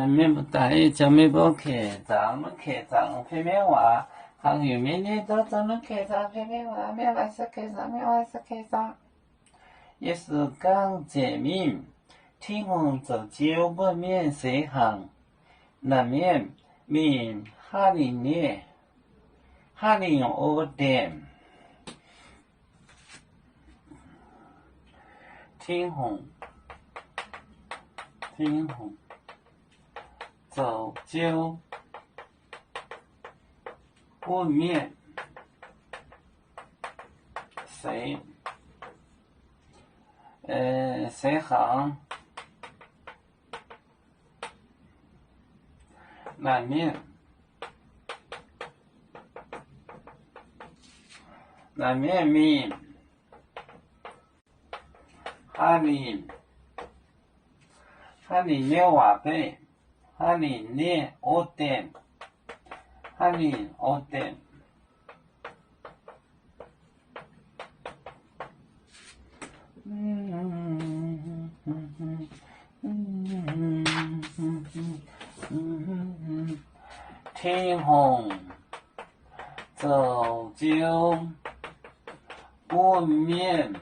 面不大意，叫面包客栈，客栈片面话，行业面的都咱们客栈片面话，面外是客栈，面外是客栈。也是讲解明，天空走酒不面随行，南面面哈林列，哈林欧点。天空走酒不面随行，南面面哈林列瓦贝，哈林列欧点，哈林欧点。天空走酒不面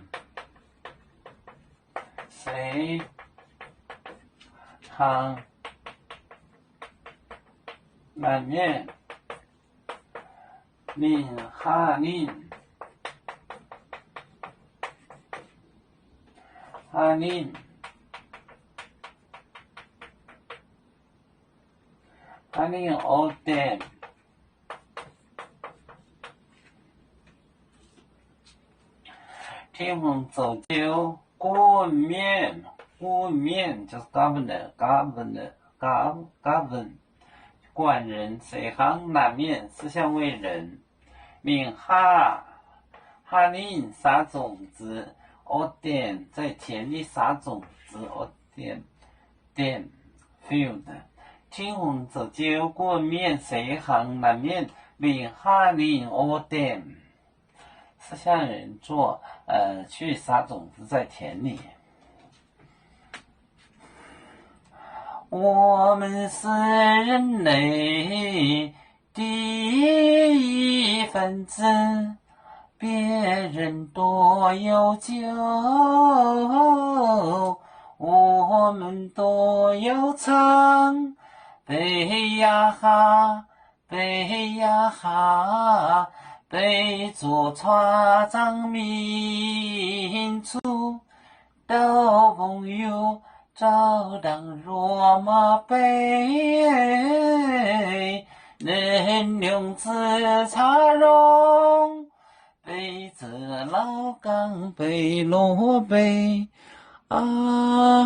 随行，南面面哈林欧点。天空走酒过面，过面就是 governor， 管人，随行南面思想为人，命哈林撒种子，欧点在田里撒种子，欧点 field。天空走酒过面随行南面命哈林欧点，思想人做去撒种子在田里。我们是人类第一分子，别人多有酒，我们多有唱。背呀哈，背呀哈，背着船长民族都朋友照当罗马杯，能用自茶容，背着老岗背罗背啊。